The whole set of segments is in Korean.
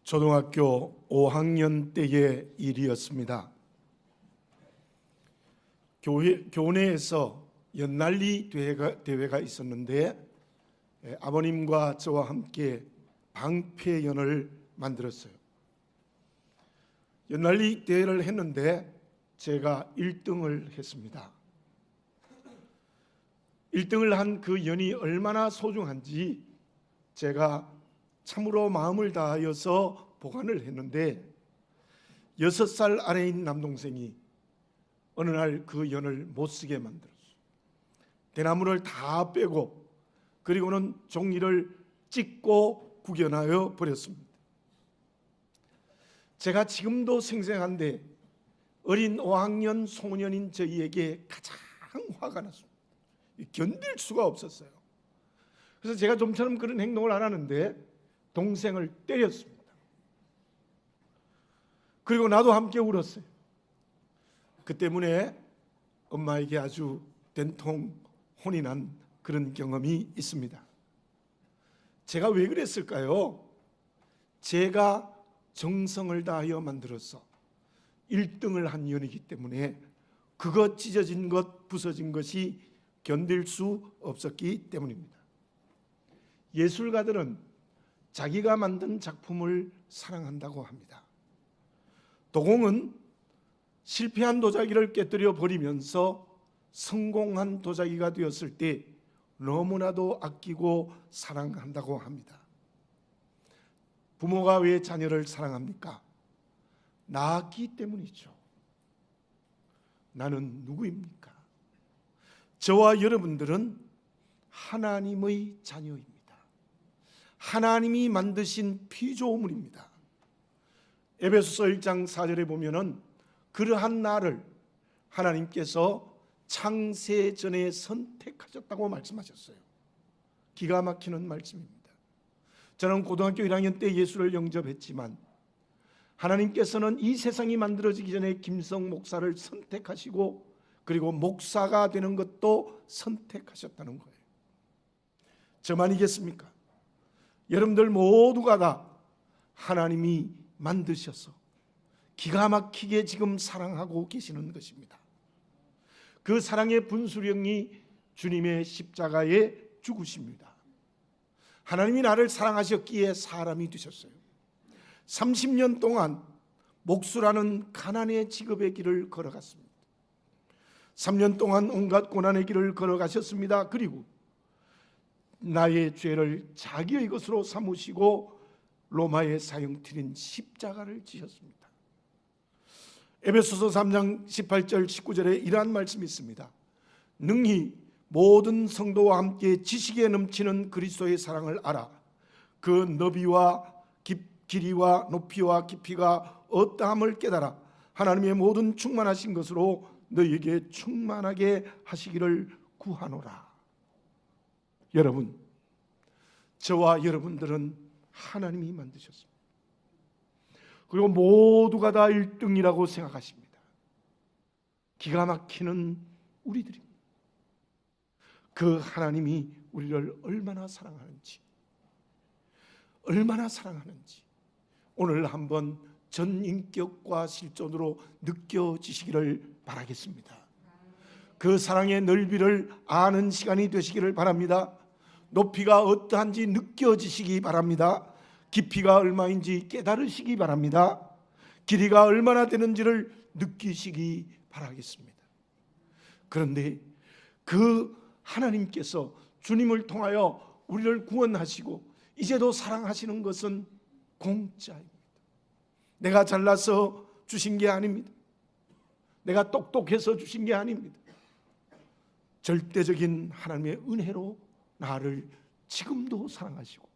초등학교 5학년 때의 일이었습니다. 교내에서 연날리 대회가 있었는데 아버님과 저와 함께 방패연을 만들었어요. 연날리 대회를 했는데 제가 1등을 했습니다. 1등을 한 그 연이 얼마나 소중한지 제가 참으로 마음을 다하여서 보관을 했는데 6살 아래인 남동생이 어느 날 그 연을 못 쓰게 만들었어요. 대나무를 다 빼고 그리고는 종이를 찢고 구겨놔요 버렸습니다. 제가 지금도 생생한데 어린 5학년 소년인 저희에게 가장 화가 났습니다. 견딜 수가 없었어요. 그래서 제가 좀처럼 그런 행동을 안 하는데 동생을 때렸습니다. 그리고 나도 함께 울었어요. 그 때문에 엄마에게 아주 된통 혼이 난 그런 경험이 있습니다. 제가 왜 그랬을까요? 제가 정성을 다하여 만들어서 1등을 한 연이기 때문에 그것 찢어진 것, 부서진 것이 견딜 수 없었기 때문입니다. 예술가들은 자기가 만든 작품을 사랑한다고 합니다. 도공은 실패한 도자기를 깨뜨려 버리면서 성공한 도자기가 되었을 때 너무나도 아끼고 사랑한다고 합니다. 부모가 왜 자녀를 사랑합니까? 낳았기 때문이죠. 나는 누구입니까? 저와 여러분들은 하나님의 자녀입니다. 하나님이 만드신 피조물입니다. 에베소서 1장 4절에 보면은 그러한 나를 하나님께서 창세 전에 선택하셨다고 말씀하셨어요. 기가 막히는 말씀입니다. 저는 고등학교 1학년 때 예수를 영접했지만 하나님께서는 이 세상이 만들어지기 전에 김성 목사를 선택하시고 그리고 목사가 되는 것도 선택하셨다는 거예요. 저만이겠습니까? 여러분들 모두가 다 하나님이 만드셔서 기가 막히게 지금 사랑하고 계시는 것입니다. 그 사랑의 분수령이 주님의 십자가에 죽으십니다. 하나님이 나를 사랑하셨기에 사람이 되셨어요. 30년 동안 목수라는 가난의 직업의 길을 걸어갔습니다. 3년 동안 온갖 고난의 길을 걸어가셨습니다. 그리고 나의 죄를 자기의 것으로 삼으시고 로마의 사형틀인 십자가를 지셨습니다. 에베소서 3장 18절 19절에 이러한 말씀이 있습니다. 능히 모든 성도와 함께 지식에 넘치는 그리스도의 사랑을 알아 그 너비와 길이와 높이와 깊이가 어떠함을 깨달아 하나님의 모든 충만하신 것으로 너희에게 충만하게 하시기를 구하노라. 여러분, 저와 여러분들은 하나님이 만드셨습니다. 그리고 모두가 다 1등이라고 생각하십니다. 기가 막히는 우리들입니다. 그 하나님이 우리를 얼마나 사랑하는지 오늘 한번 전인격과 실존으로 느껴지시기를 바라겠습니다. 그 사랑의 넓이를 아는 시간이 되시기를 바랍니다. 높이가 어떠한지 느껴지시기 바랍니다. 깊이가 얼마인지 깨달으시기 바랍니다. 길이가 얼마나 되는지를 느끼시기 바라겠습니다. 그런데 그 하나님께서 주님을 통하여 우리를 구원하시고 이제도 사랑하시는 것은 공짜입니다. 내가 잘나서 주신 게 아닙니다. 내가 똑똑해서 주신 게 아닙니다. 절대적인 하나님의 은혜로 나를 지금도 사랑하시고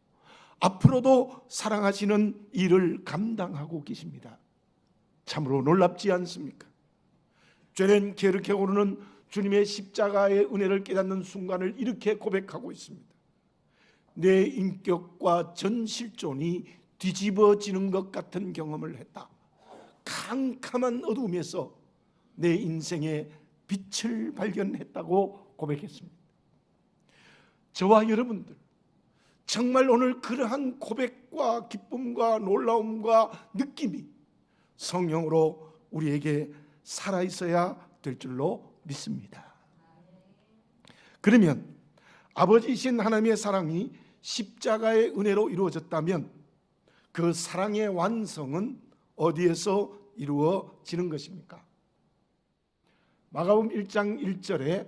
앞으로도 사랑하시는 일을 감당하고 계십니다. 참으로 놀랍지 않습니까? 죄는 게으르게 오르는 주님의 십자가의 은혜를 깨닫는 순간을 이렇게 고백하고 있습니다. 내 인격과 전 실존이 뒤집어지는 것 같은 경험을 했다. 캄캄한 어둠에서 내 인생의 빛을 발견했다고 고백했습니다. 저와 여러분들 정말 오늘 그러한 고백과 기쁨과 놀라움과 느낌이 성령으로 우리에게 살아있어야 될 줄로 믿습니다. 그러면 아버지이신 하나님의 사랑이 십자가의 은혜로 이루어졌다면 그 사랑의 완성은 어디에서 이루어지는 것입니까? 마가복음 1장 1절에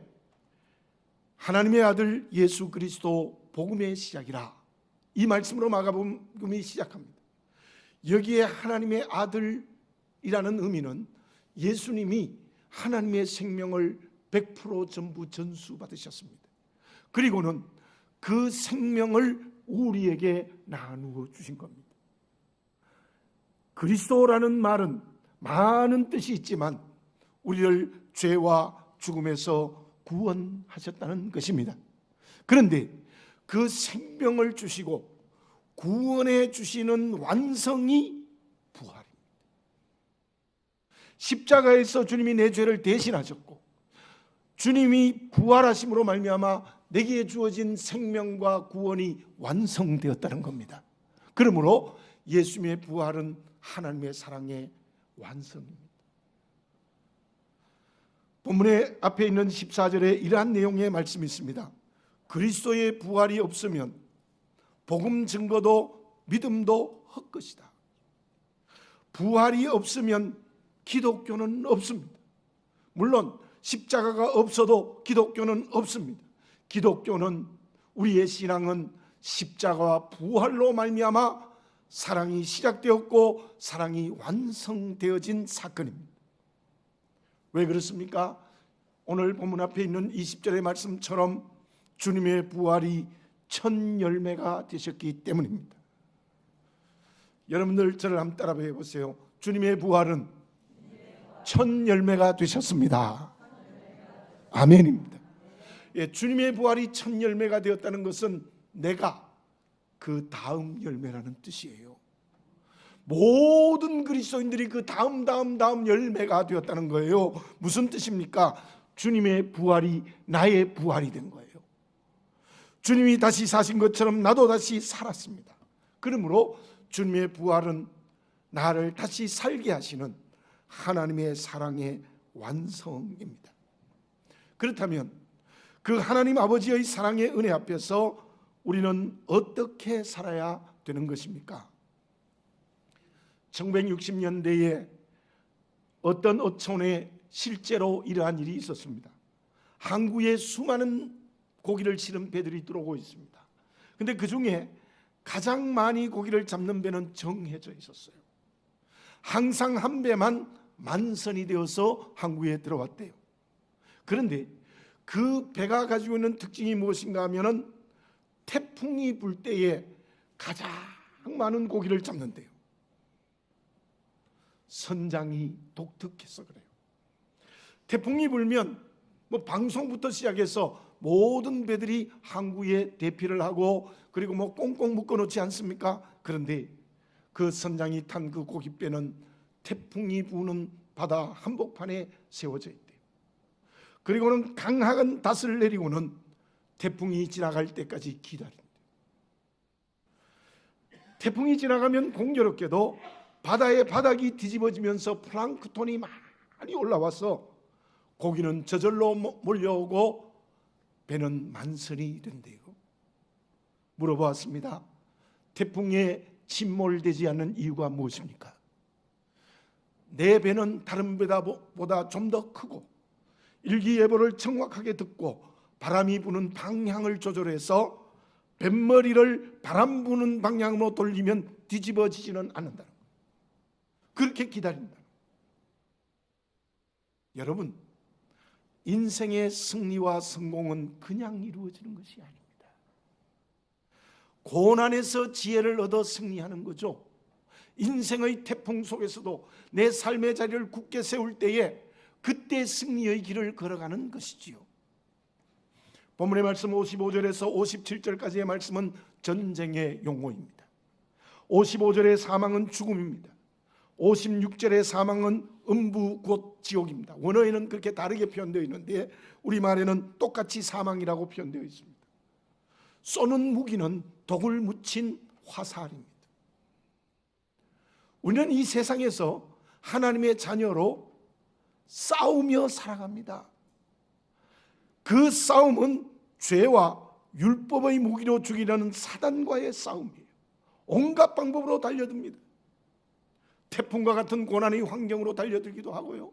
하나님의 아들 예수 그리스도 복음의 시작이라, 이 말씀으로 마가복음이 시작합니다. 여기에 하나님의 아들이라는 의미는 예수님이 하나님의 생명을 100% 전부 전수받으셨습니다. 그리고는 그 생명을 우리에게 나누어 주신 겁니다. 그리스도라는 말은 많은 뜻이 있지만 우리를 죄와 죽음에서 구원하셨다는 것입니다. 그런데 그 생명을 주시고 구원해 주시는 완성이 부활입니다. 십자가에서 주님이 내 죄를 대신하셨고 주님이 부활하심으로 말미암아 내게 주어진 생명과 구원이 완성되었다는 겁니다. 그러므로 예수님의 부활은 하나님의 사랑의 완성입니다. 본문의 앞에 있는 14절에 이러한 내용의 말씀이 있습니다. 그리스도의 부활이 없으면 복음 증거도 믿음도 헛것이다. 부활이 없으면 기독교는 없습니다. 물론 십자가가 없어도 기독교는 없습니다. 기독교는, 우리의 신앙은 십자가와 부활로 말미암아 사랑이 시작되었고 사랑이 완성되어진 사건입니다. 왜 그렇습니까? 오늘 본문 앞에 있는 20절의 말씀처럼 주님의 부활이 첫 열매가 되셨기 때문입니다. 여러분들 저를 한번 따라해 보세요. 주님의 부활은 첫 열매가 되셨습니다. 아멘입니다. 예, 주님의 부활이 첫 열매가 되었다는 것은 내가 그 다음 열매라는 뜻이에요. 모든 그리스도인들이 그 다음 열매가 되었다는 거예요. 무슨 뜻입니까? 주님의 부활이 나의 부활이 된 거예요. 주님이 다시 사신 것처럼 나도 다시 살았습니다. 그러므로 주님의 부활은 나를 다시 살게 하시는 하나님의 사랑의 완성입니다. 그렇다면 그 하나님 아버지의 사랑의 은혜 앞에서 우리는 어떻게 살아야 되는 것입니까? 1960년대에 어떤 어촌에 실제로 이러한 일이 있었습니다. 항구에 수많은 고기를 실은 배들이 들어오고 있습니다. 그런데 그 중에 가장 많이 고기를 잡는 배는 정해져 있었어요. 항상 한 배만 만선이 되어서 항구에 들어왔대요. 그런데 그 배가 가지고 있는 특징이 무엇인가 하면은 태풍이 불 때에 가장 많은 고기를 잡는데요. 선장이 독특해서 그래요. 태풍이 불면 방송부터 시작해서 모든 배들이 항구에 대피를 하고 그리고 꽁꽁 묶어놓지 않습니까? 그런데 그 선장이 탄 그 고깃배는 태풍이 부는 바다 한복판에 세워져 있대요. 그리고는 강한 닷을 내리고는 태풍이 지나갈 때까지 기다린대요. 태풍이 지나가면 공교롭게도 바다의 바닥이 뒤집어지면서 플랑크톤이 많이 올라와서 고기는 저절로 몰려오고 배는 만선이 된대요. 물어보았습니다. 태풍에 침몰되지 않는 이유가 무엇입니까? 내 배는 다른 배보다 좀 더 크고 일기예보를 정확하게 듣고 바람이 부는 방향을 조절해서 뱃머리를 바람 부는 방향으로 돌리면 뒤집어지지는 않는다. 그렇게 기다린다. 여러분, 인생의 승리와 성공은 그냥 이루어지는 것이 아닙니다. 고난에서 지혜를 얻어 승리하는 거죠. 인생의 태풍 속에서도 내 삶의 자리를 굳게 세울 때에 그때 승리의 길을 걸어가는 것이지요. 본문의 말씀 55절에서 57절까지의 말씀은 전쟁의 용어입니다. 55절의 사망은 죽음입니다. 56절의 사망은 음부 곧 지옥입니다. 원어에는 그렇게 다르게 표현되어 있는데 우리말에는 똑같이 사망이라고 표현되어 있습니다. 쏘는 무기는 독을 묻힌 화살입니다. 우리는 이 세상에서 하나님의 자녀로 싸우며 살아갑니다. 그 싸움은 죄와 율법의 무기로 죽이려는 사단과의 싸움이에요. 온갖 방법으로 달려듭니다. 태풍과 같은 고난의 환경으로 달려들기도 하고요.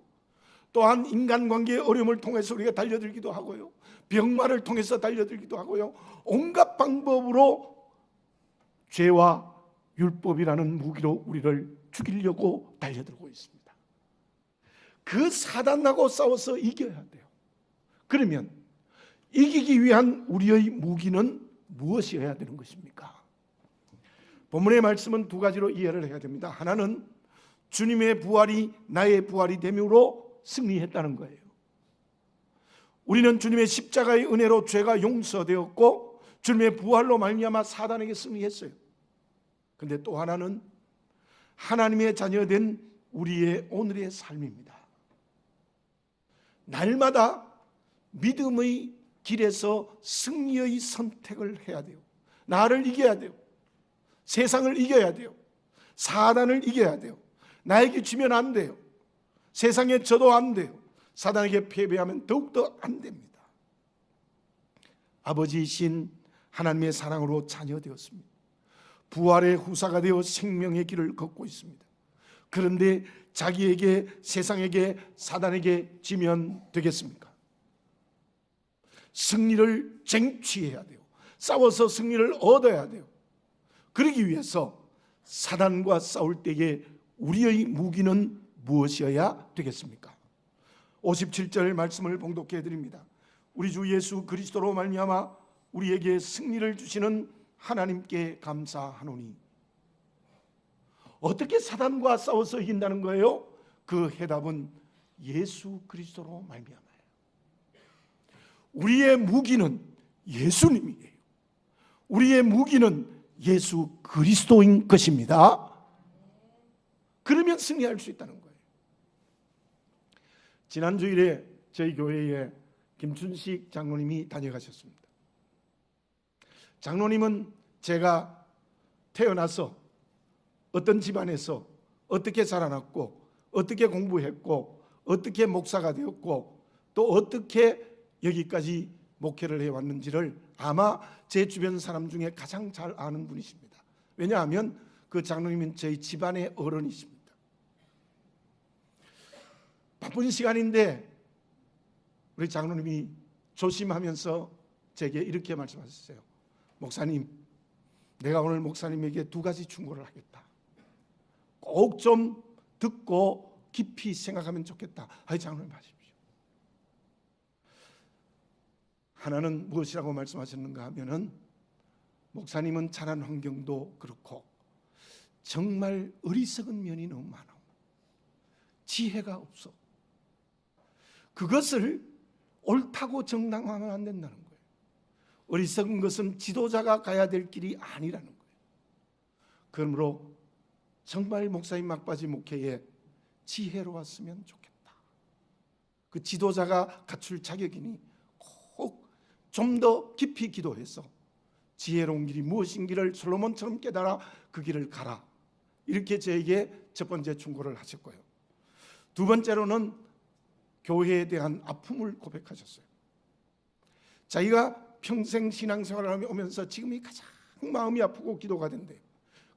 또한 인간관계의 어려움을 통해서 우리가 달려들기도 하고요. 병마를 통해서 달려들기도 하고요. 온갖 방법으로 죄와 율법이라는 무기로 우리를 죽이려고 달려들고 있습니다. 그 사단하고 싸워서 이겨야 돼요. 그러면 이기기 위한 우리의 무기는 무엇이어야 되는 것입니까? 본문의 말씀은 두 가지로 이해를 해야 됩니다. 하나는 주님의 부활이 나의 부활이 됨으로 승리했다는 거예요. 우리는 주님의 십자가의 은혜로 죄가 용서되었고 주님의 부활로 말미암아 사단에게 승리했어요. 그런데 또 하나는 하나님의 자녀된 우리의 오늘의 삶입니다. 날마다 믿음의 길에서 승리의 선택을 해야 돼요. 나를 이겨야 돼요. 세상을 이겨야 돼요. 사단을 이겨야 돼요. 나에게 지면 안 돼요. 세상에 져도 안 돼요. 사단에게 패배하면 더욱더 안 됩니다. 아버지이신 하나님의 사랑으로 자녀되었습니다. 부활의 후사가 되어 생명의 길을 걷고 있습니다. 그런데 자기에게, 세상에게, 사단에게 지면 되겠습니까? 승리를 쟁취해야 돼요. 싸워서 승리를 얻어야 돼요. 그러기 위해서 사단과 싸울 때에 우리의 무기는 무엇이어야 되겠습니까? 57절 말씀을 봉독해 드립니다. 우리 주 예수 그리스도로 말미암아 우리에게 승리를 주시는 하나님께 감사하노니. 어떻게 사단과 싸워서 이긴다는 거예요? 그 해답은 예수 그리스도로 말미암아요. 우리의 무기는 예수님이에요. 우리의 무기는 예수 그리스도인 것입니다. 그러면 승리할 수 있다는 거예요. 지난 주일에 저희 교회에 김춘식 장로님이 다녀가셨습니다. 장로님은 제가 태어나서 어떤 집안에서 어떻게 자라났고 어떻게 공부했고 어떻게 목사가 되었고 또 어떻게 여기까지 목회를 해왔는지를 아마 제 주변 사람 중에 가장 잘 아는 분이십니다. 왜냐하면 그 장로님은 저희 집안의 어른이십니다. 바쁜 시간인데 우리 장로님이 조심하면서 제게 이렇게 말씀하셨어요. 목사님, 내가 오늘 목사님에게 두 가지 충고를 하겠다. 꼭 좀 듣고 깊이 생각하면 좋겠다. 아이, 장로님 하십시오. 하나는 무엇이라고 말씀하셨는가 하면은, 목사님은 자란 환경도 그렇고 정말 어리석은 면이 너무 많아. 지혜가 없어. 그것을 옳다고 정당화하면 안 된다는 거예요. 어리석은 것은 지도자가 가야 될 길이 아니라는 거예요. 그러므로 정말 목사님 막바지 목회에 지혜로웠으면 좋겠다. 그 지도자가 갖출 자격이니 꼭 좀 더 깊이 기도해서 지혜로운 길이 무엇인지를 솔로몬처럼 깨달아 그 길을 가라. 이렇게 저에게 첫 번째 충고를 하셨고요. 두 번째로는 교회에 대한 아픔을 고백하셨어요. 자기가 평생 신앙생활을 하면서 지금이 가장 마음이 아프고 기도가 된대요.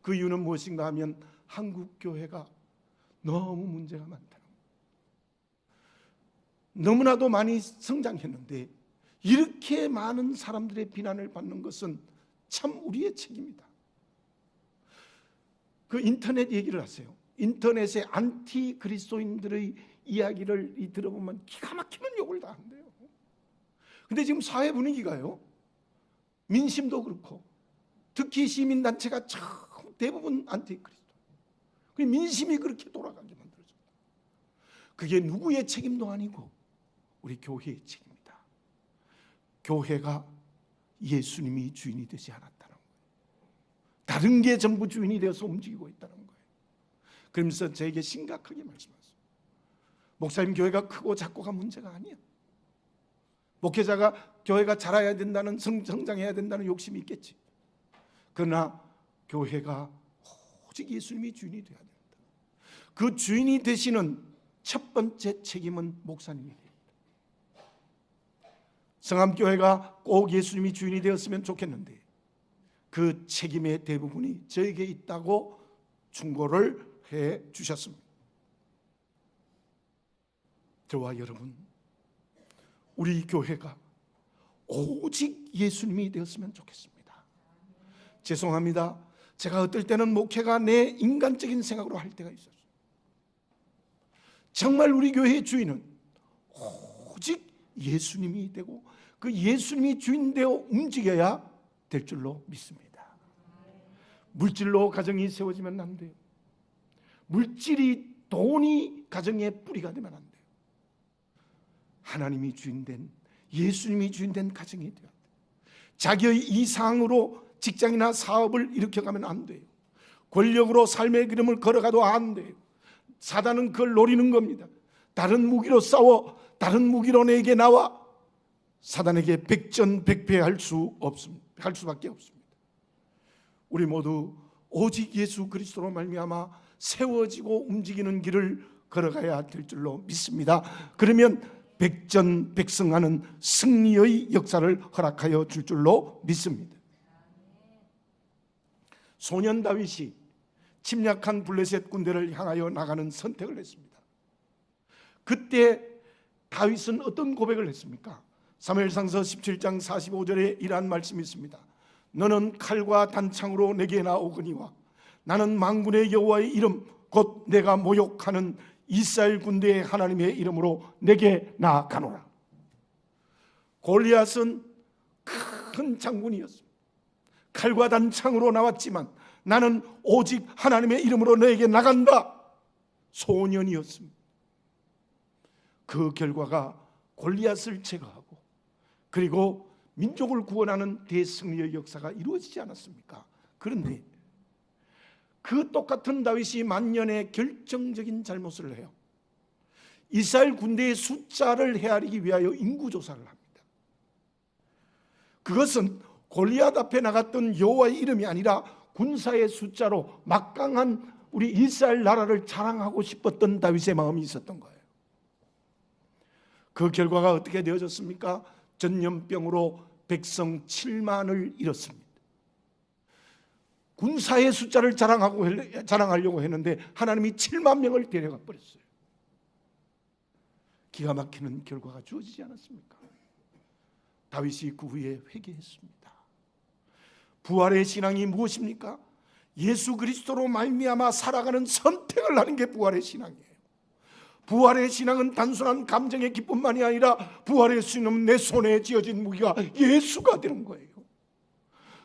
그 이유는 무엇인가 하면 한국 교회가 너무 문제가 많다는 거예요. 너무나도 많이 성장했는데 이렇게 많은 사람들의 비난을 받는 것은 참 우리의 책임이다. 그 인터넷 얘기를 하세요. 인터넷에 안티 그리스도인들의 이야기를 들어보면 기가 막히는 욕을 다 한대요. 근데 지금 사회 분위기가요, 민심도 그렇고 특히 시민단체가 대부분 안티 그리스도. 민심이 그렇게 돌아가게 만들어졌다. 그게 누구의 책임도 아니고 우리 교회의 책임이다. 교회가 예수님이 주인이 되지 않았다는 거예요. 다른 게 전부 주인이 되어서 움직이고 있다는 거예요. 그러면서 저에게 심각하게 말씀하세요. 목사님, 교회가 크고 작고가 문제가 아니야. 목회자가 교회가 자라야 된다는, 성장해야 된다는 욕심이 있겠지. 그러나 교회가 오직 예수님이 주인이 되어야 된다. 그 주인이 되시는 첫 번째 책임은 목사님이 됩니다. 성암교회가 꼭 예수님이 주인이 되었으면 좋겠는데 그 책임의 대부분이 저에게 있다고 충고를 해 주셨습니다. 저와 여러분, 우리 교회가 오직 예수님이 되었으면 좋겠습니다. 죄송합니다. 제가 어떨 때는 목회가 내 인간적인 생각으로 할 때가 있었어요. 정말 우리 교회의 주인은 오직 예수님이 되고 그 예수님이 주인 되어 움직여야 될 줄로 믿습니다. 물질로 가정이 세워지면 안 돼요. 물질이, 돈이 가정의 뿌리가 되면 안 돼요. 하나님이 주인된, 예수님이 주인된 가정이 되어야 돼요. 자기의 이상으로 직장이나 사업을 일으켜가면 안 돼요. 권력으로 삶의 기름을 걸어가도 안 돼요. 사단은 그걸 노리는 겁니다. 다른 무기로 싸워, 다른 무기로 내게 나와 사단에게 백전백패할 수밖에 없습니다. 우리 모두 오직 예수 그리스도로 말미암아 세워지고 움직이는 길을 걸어가야 될 줄로 믿습니다. 그러면 백전백승하는 승리의 역사를 허락하여 줄 줄로 믿습니다. 소년 다윗이 침략한 블레셋 군대를 향하여 나가는 선택을 했습니다. 그때 다윗은 어떤 고백을 했습니까? 사무엘상서 17장 45절에 이러한 말씀이 있습니다. 너는 칼과 단창으로 내게 나오거니와 나는 만군의 여호와의 이름 곧 내가 모욕하는 이스라엘 군대의 하나님의 이름으로 내게 나아가노라. 골리앗은 큰 장군이었습니다. 칼과 단창으로 나왔지만 나는 오직 하나님의 이름으로 너에게 나간다. 소년이었습니다. 그 결과가 골리앗을 제거하고 그리고 민족을 구원하는 대승리의 역사가 이루어지지 않았습니까? 그런데 그 똑같은 다윗이 만년에 결정적인 잘못을 해요. 이스라엘 군대의 숫자를 헤아리기 위하여 인구조사를 합니다. 그것은 골리앗 앞에 나갔던 여호와의 이름이 아니라 군사의 숫자로 막강한 우리 이스라엘 나라를 자랑하고 싶었던 다윗의 마음이 있었던 거예요. 그 결과가 어떻게 되어졌습니까? 전염병으로 백성 7만을 잃었습니다. 군사의 숫자를 자랑하려고 했는데 하나님이 7만 명을 데려가 버렸어요. 기가 막히는 결과가 주어지지 않았습니까? 다윗이 그 후에 회개했습니다. 부활의 신앙이 무엇입니까? 예수 그리스도로 말미암아 살아가는 선택을 하는 게 부활의 신앙이에요. 부활의 신앙은 단순한 감정의 기쁨만이 아니라 부활의 신앙은 내 손에 쥐어진 무기가 예수가 되는 거예요.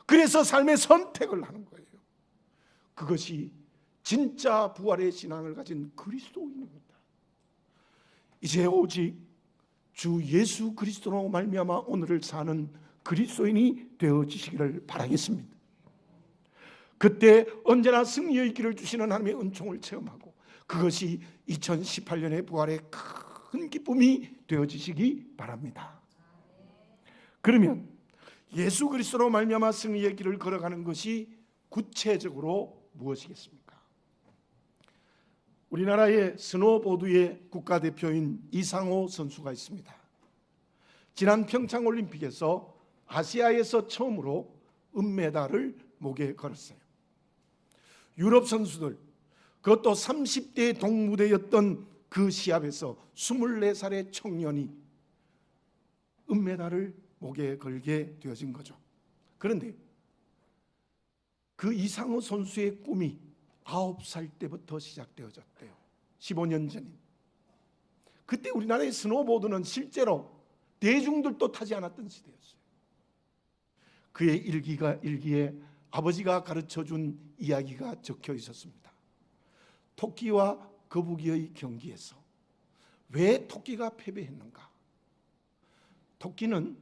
그래서 삶의 선택을 하는 거예요. 그것이 진짜 부활의 신앙을 가진 그리스도인입니다. 이제 오직 주 예수 그리스도로 말미암아 오늘을 사는 그리스도인이 되어지시기를 바라겠습니다. 그때 언제나 승리의 길을 주시는 하나님의 은총을 체험하고 그것이 2018년의 부활의 큰 기쁨이 되어지시기 바랍니다. 그러면 예수 그리스도로 말미암아 승리의 길을 걸어가는 것이 구체적으로 무엇이겠습니까? 우리나라의 스노보드의 국가대표인 이상호 선수가 있습니다. 지난 평창올림픽에서 아시아에서 처음으로 은메달을 목에 걸었어요. 유럽 선수들, 그것도 30대 동무대였던 그 시합에서 24살의 청년이 은메달을 목에 걸게 되어진 거죠. 그런데 그 이상호 선수의 꿈이 9살 때부터 시작되어졌대요. 15년 전인. 그때 우리나라의 스노보드는 실제로 대중들도 타지 않았던 시대였어요. 그의 일기에 아버지가 가르쳐준 이야기가 적혀 있었습니다. 토끼와 거북이의 경기에서 왜 토끼가 패배했는가? 토끼는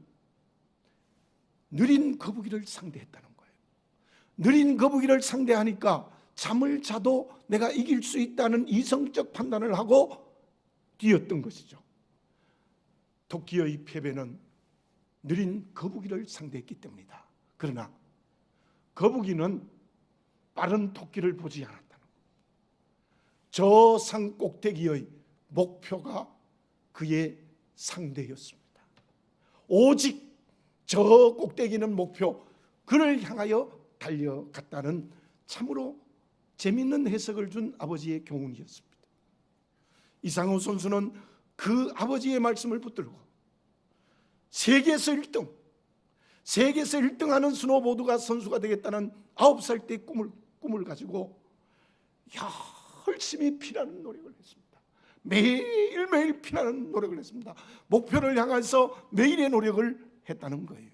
느린 거북이를 상대했다는 거예요. 느린 거북이를 상대하니까 잠을 자도 내가 이길 수 있다는 이성적 판단을 하고 뛰었던 것이죠. 토끼의 패배는 느린 거북이를 상대했기 때문이다. 그러나 거북이는 빠른 토끼를 보지 않았다는 것. 저 산 꼭대기의 목표가 그의 상대였습니다. 오직 저 꼭대기는 목표, 그를 향하여 달려갔다는 참으로 재미있는 해석을 준 아버지의 교훈이었습니다. 이상호 선수는 그 아버지의 말씀을 붙들고 세계에서 1등하는 스노보드가 선수가 되겠다는 9살 때 꿈을 가지고 열심히 피나는 노력을 했습니다. 매일매일 피나는 노력을 했습니다. 목표를 향해서 매일의 노력을 했다는 거예요.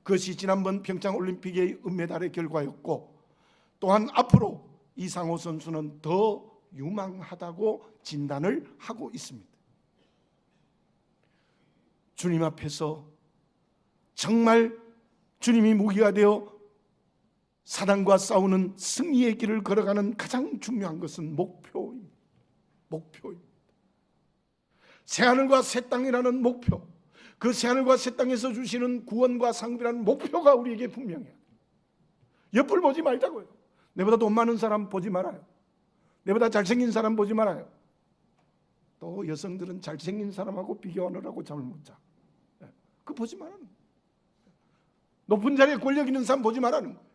그것이 지난번 평창올림픽의 은메달의 결과였고, 또한 앞으로 이상호 선수는 더 유망하다고 진단을 하고 있습니다. 주님 앞에서 정말 주님이 무기가 되어 사단과 싸우는 승리의 길을 걸어가는 가장 중요한 것은 목표입니다. 새하늘과 새 땅이라는 목표, 그 새하늘과 새 땅에서 주시는 구원과 상급이라는 목표가 우리에게 분명해요. 옆을 보지 말자고요. 내보다 돈 많은 사람 보지 말아요. 내보다 잘생긴 사람 보지 말아요. 또 여성들은 잘생긴 사람하고 비교하느라고 잠을 못 자. 그거 보지 말아요. 높은 자리에 권력 있는 사람 보지 말라는 거예요.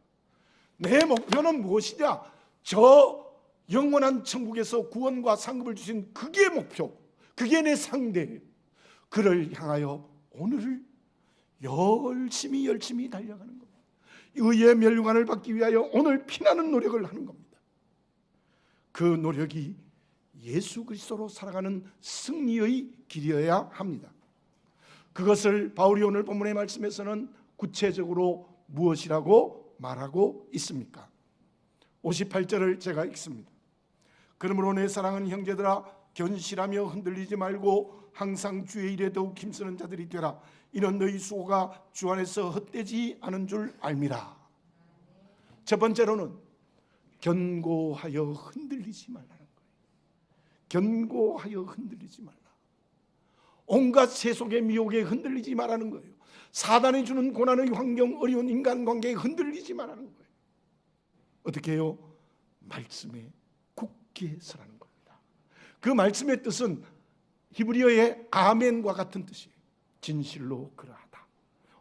내 목표는 무엇이냐? 저 영원한 천국에서 구원과 상급을 주신 그게 목표, 그게 내 상대예요. 그를 향하여 오늘을 열심히 달려가는 겁니다. 의의 멸류관을 받기 위하여 오늘 피나는 노력을 하는 겁니다. 그 노력이 예수 그리스도로 살아가는 승리의 길이어야 합니다. 그것을 바울이 오늘 본문의 말씀에서는 구체적으로 무엇이라고 말하고 있습니까? 58절을 제가 읽습니다. 그러므로 내 사랑하는 형제들아, 견실하며 흔들리지 말고 항상 주의 일에 더욱 힘쓰는 자들이 되라. 이는 너희 수고가 주 안에서 헛되지 않은 줄 알미라. 첫 번째로는 견고하여 흔들리지 말라는 거예요. 견고하여 흔들리지 말라. 온갖 세속의 미혹에 흔들리지 말라는 거예요. 사단이 주는 고난의 환경, 어려운 인간관계에 흔들리지 말라는 거예요. 어떻게 해요? 말씀에 굳게 서라는 겁니다. 그 말씀의 뜻은 히브리어의 아멘과 같은 뜻이에요. 진실로 그러하다.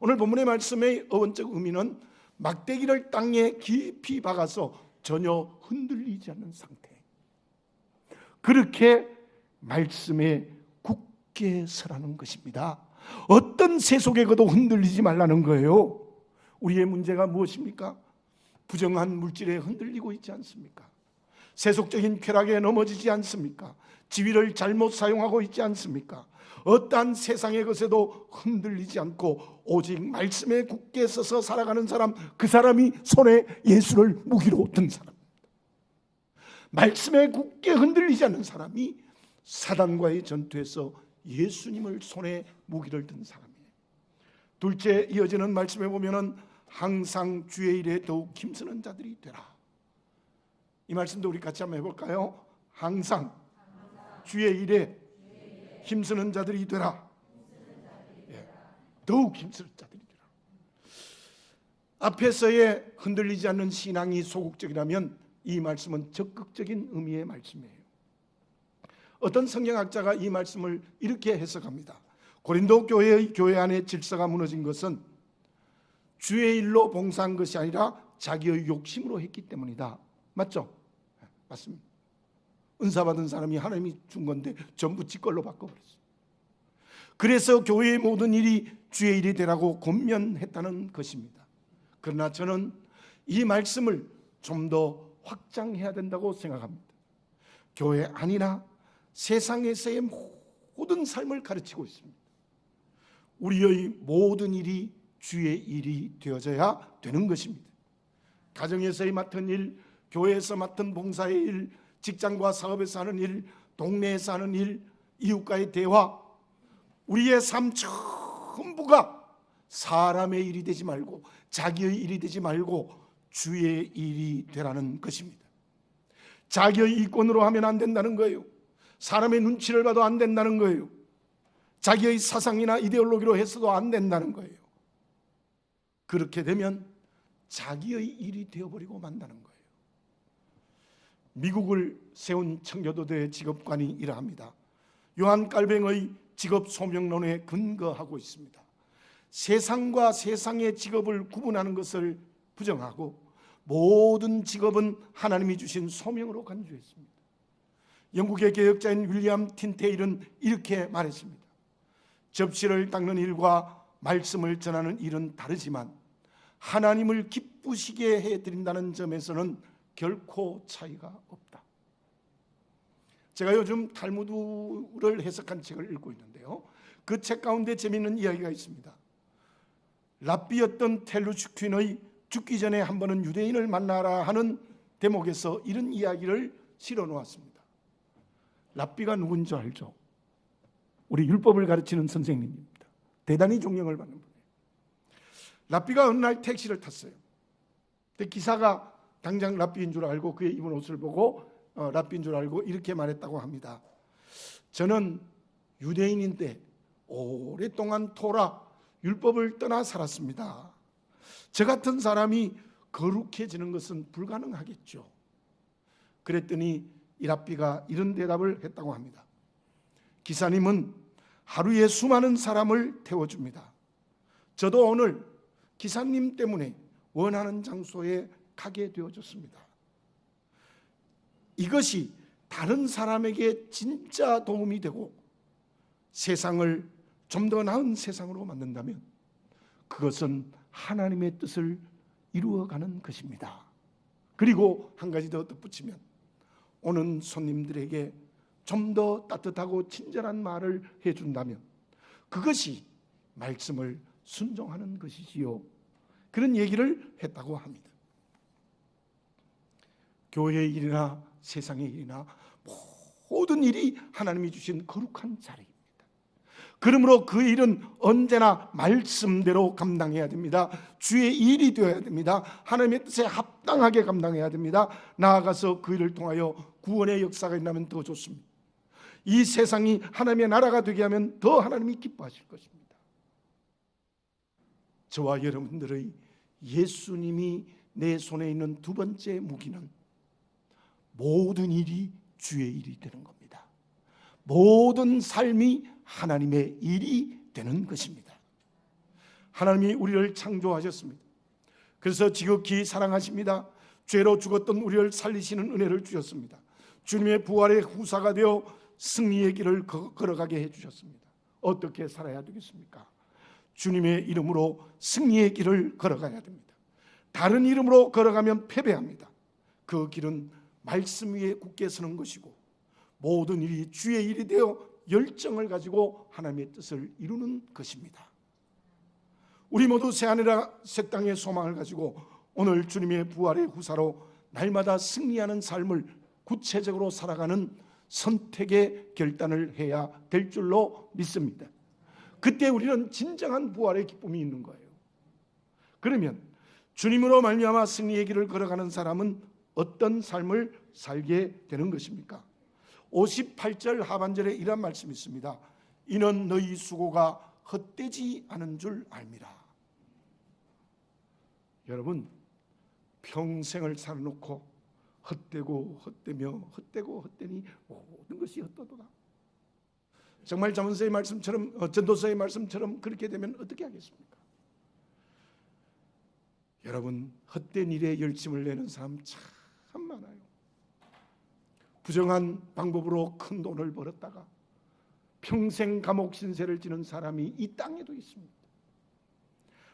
오늘 본문의 말씀의 어원적 의미는 막대기를 땅에 깊이 박아서 전혀 흔들리지 않는 상태. 그렇게 말씀에 굳게 서라는 것입니다. 어떤 세속에 거도 흔들리지 말라는 거예요. 우리의 문제가 무엇입니까? 부정한 물질에 흔들리고 있지 않습니까? 세속적인 쾌락에 넘어지지 않습니까? 지위를 잘못 사용하고 있지 않습니까? 어떠한 세상의 것에도 흔들리지 않고 오직 말씀에 굳게 서서 살아가는 사람, 그 사람이 손에 예수를 무기로 든 사람입니다. 말씀에 굳게 흔들리지 않는 사람이 사단과의 전투에서 예수님을 손에 무기를 든 사람이에요. 둘째, 이어지는 말씀에 보면은 항상 주의 일에 더욱 힘쓰는 자들이 되라. 이 말씀도 우리 같이 한번 해볼까요? 항상 주의 일에 힘쓰는 자들이 되라. 더욱 힘쓰는 자들이 되라. 앞에서의 흔들리지 않는 신앙이 소극적이라면 이 말씀은 적극적인 의미의 말씀이에요. 어떤 성경학자가 이 말씀을 이렇게 해석합니다. 고린도 교회의 교회 안에 질서가 무너진 것은 주의 일로 봉사한 것이 아니라 자기의 욕심으로 했기 때문이다. 맞죠? 맞습니다. 은사 받은 사람이 하나님이 준 건데 전부 지 걸로 바꿔버렸어요. 그래서 교회의 모든 일이 주의 일이 되라고 권면했다는 것입니다. 그러나 저는 이 말씀을 좀 더 확장해야 된다고 생각합니다. 교회 아니나 세상에서의 모든 삶을 가르치고 있습니다. 우리의 모든 일이 주의 일이 되어져야 되는 것입니다. 가정에서의 맡은 일, 교회에서 맡은 봉사의 일, 직장과 사업에서 하는 일, 동네에서 하는 일, 이웃과의 대화, 우리의 삶 전부가 사람의 일이 되지 말고 자기의 일이 되지 말고 주의 일이 되라는 것입니다. 자기의 이권으로 하면 안 된다는 거예요. 사람의 눈치를 봐도 안 된다는 거예요. 자기의 사상이나 이데올로기로 해서도 안 된다는 거예요. 그렇게 되면 자기의 일이 되어버리고 만다는 거예요. 미국을 세운 청교도대 직업관이 이러합니다. 요한 칼뱅의 직업 소명론에 근거하고 있습니다. 세상과 세상의 직업을 구분하는 것을 부정하고 모든 직업은 하나님이 주신 소명으로 간주했습니다. 영국의 개혁자인 윌리엄 틴테일은 이렇게 말했습니다. 접시를 닦는 일과 말씀을 전하는 일은 다르지만 하나님을 기쁘시게 해드린다는 점에서는 결코 차이가 없다. 제가 요즘 탈무드를 해석한 책을 읽고 있는데요, 그 책 가운데 재미있는 이야기가 있습니다. 랍비였던 텔루슈퀸의 죽기 전에 한 번은 유대인을 만나라 하는 대목에서 이런 이야기를 실어 놓았습니다. 랍비가 누군지 알죠? 우리 율법을 가르치는 선생님입니다. 대단히 존경을 받는 분이에요. 랍비가 어느 날 택시를 탔어요. 근데 기사가 당장 랍비인 줄 알고 그의 입은 옷을 보고 랍비인 줄 알고 이렇게 말했다고 합니다. 저는 유대인인데 오랫동안 토라 율법을 떠나 살았습니다. 저 같은 사람이 거룩해지는 것은 불가능하겠죠. 그랬더니 이 랍비가 이런 대답을 했다고 합니다. 기사님은 하루에 수많은 사람을 태워줍니다. 저도 오늘 기사님 때문에 원하는 장소에 가게 되어졌습니다. 이것이 다른 사람에게 진짜 도움이 되고 세상을 좀 더 나은 세상으로 만든다면 그것은 하나님의 뜻을 이루어가는 것입니다. 그리고 한 가지 더 덧붙이면 오는 손님들에게 좀 더 따뜻하고 친절한 말을 해준다면 그것이 말씀을 순종하는 것이지요. 그런 얘기를 했다고 합니다. 교회의 일이나 세상의 일이나 모든 일이 하나님이 주신 거룩한 자리입니다. 그러므로 그 일은 언제나 말씀대로 감당해야 됩니다. 주의 일이 되어야 됩니다. 하나님의 뜻에 합당하게 감당해야 됩니다. 나아가서 그 일을 통하여 구원의 역사가 일어나면 더 좋습니다. 이 세상이 하나님의 나라가 되게 하면 더 하나님이 기뻐하실 것입니다. 저와 여러분들의 예수님이 내 손에 있는 두 번째 무기는 모든 일이 주의 일이 되는 겁니다. 모든 삶이 하나님의 일이 되는 것입니다. 하나님이 우리를 창조하셨습니다. 그래서 지극히 사랑하십니다. 죄로 죽었던 우리를 살리시는 은혜를 주셨습니다. 주님의 부활의 후사가 되어 승리의 길을 걸어가게 해주셨습니다. 어떻게 살아야 되겠습니까? 주님의 이름으로 승리의 길을 걸어가야 됩니다. 다른 이름으로 걸어가면 패배합니다. 그 길은 말씀 위에 굳게 서는 것이고 모든 일이 주의 일이 되어 열정을 가지고 하나님의 뜻을 이루는 것입니다. 우리 모두 새하늘과 새 땅의 소망을 가지고 오늘 주님의 부활의 후사로 날마다 승리하는 삶을 구체적으로 살아가는 선택의 결단을 해야 될 줄로 믿습니다. 그때 우리는 진정한 부활의 기쁨이 있는 거예요. 그러면 주님으로 말미암아 승리의 길을 걸어가는 사람은 어떤 삶을 살게 되는 것입니까? 58절 하반절에 이런 말씀이 있습니다. 이는 너희 수고가 헛되지 않은 줄 알미라. 여러분, 평생을 살아놓고 헛되고 헛되며 헛되고 헛되니 모든 것이 헛되도다. 정말 잠언서의 말씀처럼 전도서의 말씀처럼 그렇게 되면 어떻게 하겠습니까? 여러분, 헛된 일에 열심을 내는 사람 참 많아요. 부정한 방법으로 큰 돈을 벌었다가 평생 감옥 신세를 지는 사람이 이 땅에도 있습니다.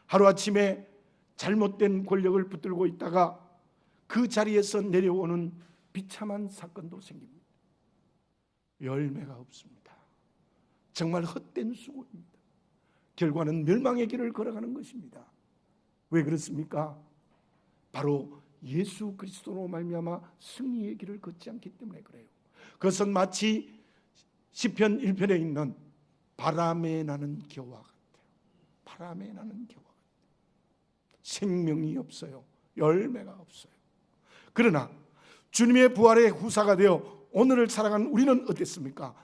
하루아침에 잘못된 권력을 붙들고 있다가 그 자리에서 내려오는 비참한 사건도 생깁니다. 열매가 없습니다. 정말 헛된 수고입니다. 결과는 멸망의 길을 걸어가는 것입니다. 왜 그렇습니까? 바로 예수 그리스도로 말미암아 승리의 길을 걷지 않기 때문에 그래요. 그것은 마치 시편 1편에 있는 바람에 나는 겨와 같아요. 바람에 나는 겨와 같아요. 생명이 없어요. 열매가 없어요. 그러나 주님의 부활의 후사가 되어 오늘을 살아가는 우리는 어땠습니까?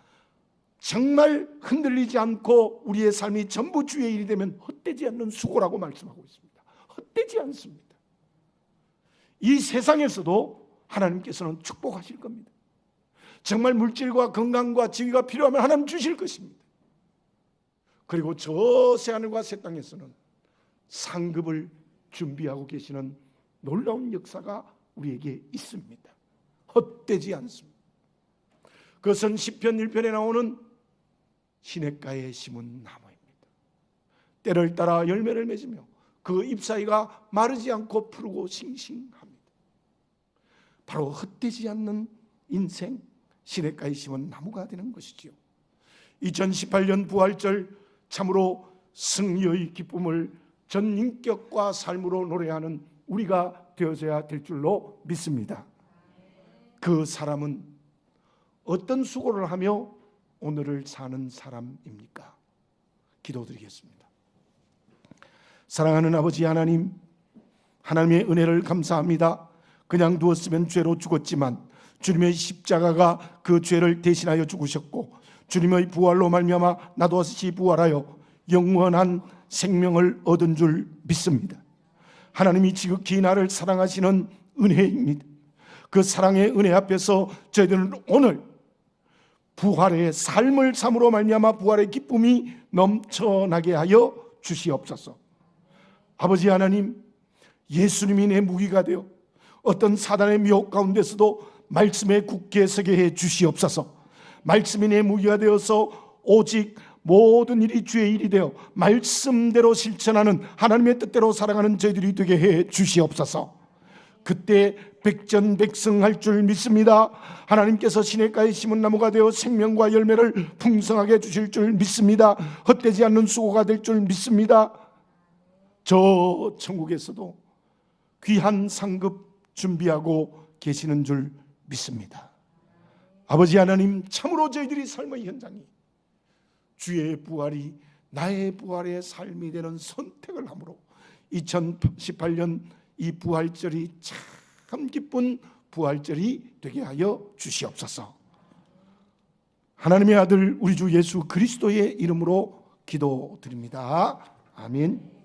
정말 흔들리지 않고 우리의 삶이 전부 주의 일이 되면 헛되지 않는 수고라고 말씀하고 있습니다. 헛되지 않습니다. 이 세상에서도 하나님께서는 축복하실 겁니다. 정말 물질과 건강과 지위가 필요하면 하나님 주실 것입니다. 그리고 저 새하늘과 새 땅에서는 상급을 준비하고 계시는 놀라운 역사가 우리에게 있습니다. 헛되지 않습니다. 그것은 시편 1편에 나오는 시냇가에 심은 나무입니다. 때를 따라 열매를 맺으며 그 잎사이가 마르지 않고 푸르고 싱싱합니다. 바로 헛되지 않는 인생, 시냇가에 심은 나무가 되는 것이지요. 2018년 부활절 참으로 승리의 기쁨을 전 인격과 삶으로 노래하는 우리가 되어져야 될 줄로 믿습니다. 그 사람은 어떤 수고를 하며 오늘을 사는 사람입니까? 기도드리겠습니다. 사랑하는 아버지 하나님, 하나님의 은혜를 감사합니다. 그냥 두었으면 죄로 죽었지만 주님의 십자가가 그 죄를 대신하여 죽으셨고 주님의 부활로 말미암아 나도 다시 부활하여 영원한 생명을 얻은 줄 믿습니다. 하나님이 지극히 나를 사랑하시는 은혜입니다. 그 사랑의 은혜 앞에서 저희들은 오늘 부활의 삶을 삶으로 말미암아 부활의 기쁨이 넘쳐나게 하여 주시옵소서. 아버지 하나님, 예수님이 내 무기가 되어 어떤 사단의 미혹 가운데서도 말씀에 굳게 서게 해 주시옵소서. 말씀이 내 무기가 되어서 오직 모든 일이 주의 일이 되어 말씀대로 실천하는 하나님의 뜻대로 살아가는 저희들이 되게 해 주시옵소서. 그때 백전백승할 줄 믿습니다. 하나님께서 시냇가에 심은 나무가 되어 생명과 열매를 풍성하게 주실 줄 믿습니다. 헛되지 않는 수고가 될 줄 믿습니다. 저 천국에서도 귀한 상급 준비하고 계시는 줄 믿습니다. 아버지 하나님, 참으로 저희들이 삶의 현장이 주의 부활이 나의 부활의 삶이 되는 선택을 함으로 2018년 이 부활절이 참 기쁜 부활절이 되게 하여 주시옵소서. 하나님의 아들 우리 주 예수 그리스도의 이름으로 기도드립니다. 아멘.